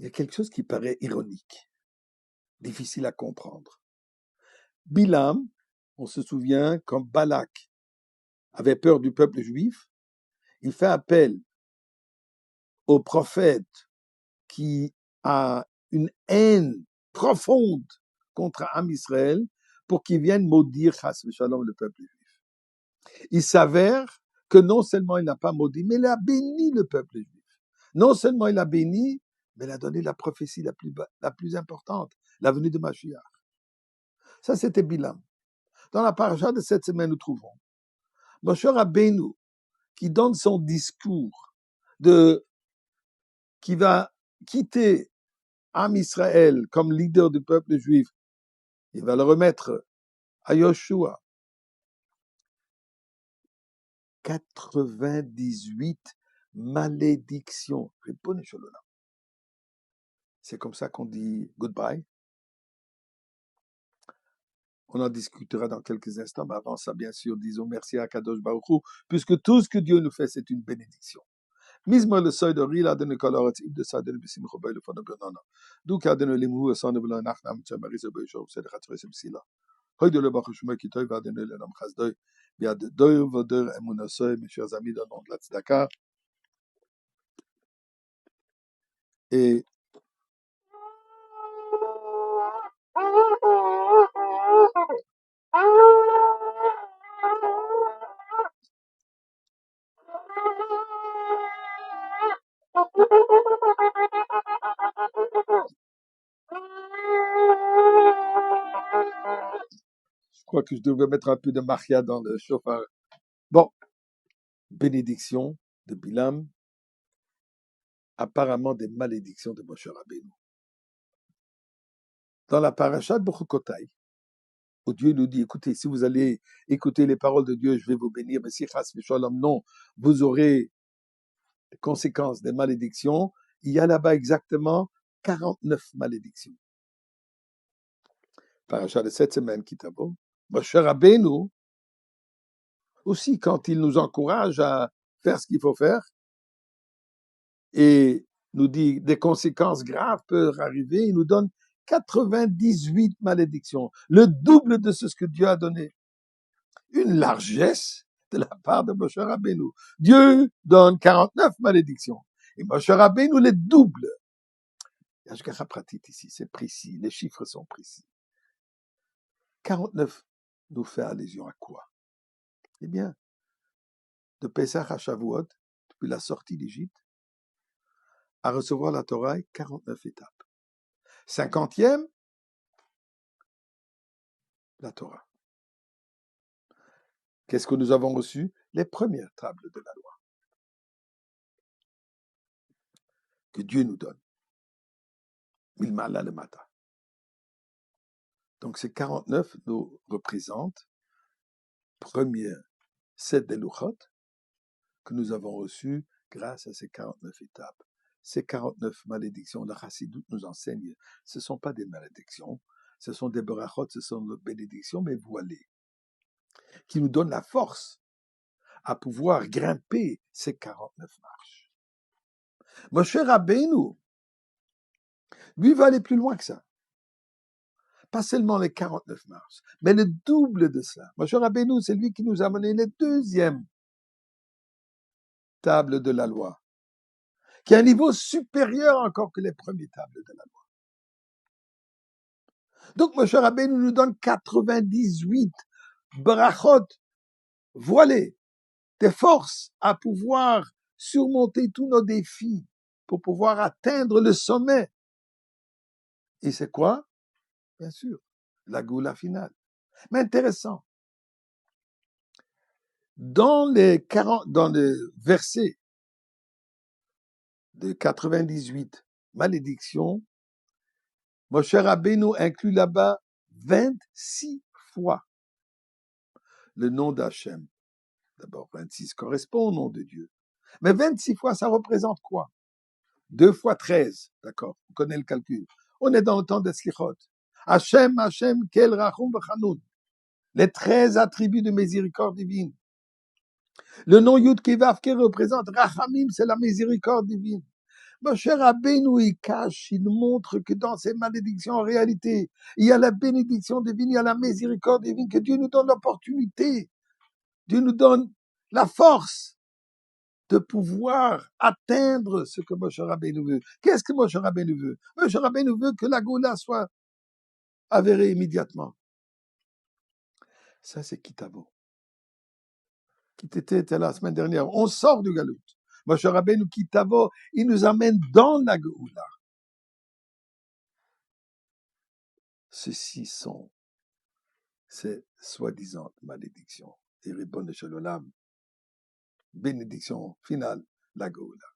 il y a quelque chose qui paraît ironique, difficile à comprendre. Bilam, on se souvient, quand Balak avait peur du peuple juif, il fait appel au prophète qui a une haine profonde contre Am Israël pour qu'il vienne maudire Chas v'Shalom le peuple juif. Il s'avère que non seulement il n'a pas maudit, mais il a béni le peuple juif. Non seulement il a béni, mais il a donné la prophétie la plus importante, la venue de Mashiach. Ça, c'était Bilam. Dans la paracha de cette semaine, nous trouvons Moshe Rabbeinu qui donne son discours qui va quitter Am Israël comme leader du peuple juif. Il va le remettre à Yoshua. 98 malédictions. C'est comme ça qu'on dit goodbye. On en discutera dans quelques instants, mais avant ça, bien sûr, disons merci à Kadosh Baruch Hu, puisque tout ce que Dieu nous fait, c'est une bénédiction. Mismo le seuil de rila de Nicolas, de ça de Bissim Robel, de Fonabonana. D'où qu'a donné les mots, sans ne vouloir n'afnam, Tchamari, Zebejov, c'est de Ratoué, Sila. Hoy de le Baruchuma qui va donner le nom Chazdoy. Il y a de deux vodeurs et monosoy, mes chers amis, dans le nom de la Tzedaka. Et je crois que je devrais mettre un peu de Maria dans le chauffeur. Bon, bénédiction de Bilam, apparemment des malédictions de Moshe Rabbeinu. Dans la paracha de Bechukotai, où Dieu nous dit, écoutez, si vous allez écouter les paroles de Dieu, je vais vous bénir, mais si chas v'shalom, non, vous aurez des conséquences des malédictions. Il y a là-bas exactement 49 malédictions. Paracha de cette semaine, Kitabo. Moshe Rabbeinu, aussi, quand il nous encourage à faire ce qu'il faut faire, et nous dit des conséquences graves peuvent arriver, il nous donne 98 malédictions, le double de ce que Dieu a donné. Une largesse de la part de Moshe Rabbeinu. Dieu donne 49 malédictions, et Moshe Rabbeinu les double. Yashgacha pratique ici, c'est précis, les chiffres sont précis. 49 nous fait allusion à quoi? Eh bien, de Pesach à Shavuot, depuis la sortie d'Égypte, à recevoir la Torah, 49 étapes. 50e, la Torah. Qu'est-ce que nous avons reçu? Les premières tables de la loi que Dieu nous donne. Milmala le matin. Donc ces 49 nous représentent premier set des Luchot que nous avons reçus grâce à ces 49 étapes. Ces 49 malédictions, la Chassidoute nous enseigne, ce ne sont pas des malédictions, ce sont des berachot, ce sont des bénédictions, mais voilées, qui nous donnent la force à pouvoir grimper ces 49 marches. Moshe Rabbeinu, lui, va aller plus loin que ça. Pas seulement les 49 marches, mais le double de ça. Moshe Rabbeinu, c'est lui qui nous a mené les deuxièmes tables de la loi, qui est un niveau supérieur encore que les premières tables de la loi. Donc, Moshe Rabbeinu nous donne 98 brachot voilées, des forces à pouvoir surmonter tous nos défis pour pouvoir atteindre le sommet. Et c'est quoi? Bien sûr, la goula finale. Mais intéressant. Dans les versets de 98 malédictions, Moshe Rabbeinu inclut là-bas 26 fois le nom d'Hachem. D'abord, 26 correspond au nom de Dieu. Mais 26 fois, ça représente quoi? 2 fois 13, d'accord? On connaît le calcul. On est dans le temps des Slichot. Hachem, Hachem, Kel Rachum V'Chanoun. Les 13 attributs de miséricorde divine. Le nom Yud Kevavke représente Rachamim, c'est la miséricorde divine. Moshe Rabbeinu, il cache, il montre que dans ces malédictions, en réalité, il y a la bénédiction divine, il y a la miséricorde divine, que Dieu nous donne l'opportunité, Dieu nous donne la force de pouvoir atteindre ce que Moshe Rabbeinu veut. Qu'est-ce que Moshe Rabbeinu veut? Moshe Rabbeinu veut que la Goula soit avérée immédiatement. Ça, c'est Kitavo. Qui était la semaine dernière. On sort du Galout. Moshe Rabbeinu Kitavo, il nous amène dans la Goula. Ceci sont ces soi-disant malédictions. Et Ribbon de Shalom, bénédiction finale, la Goula.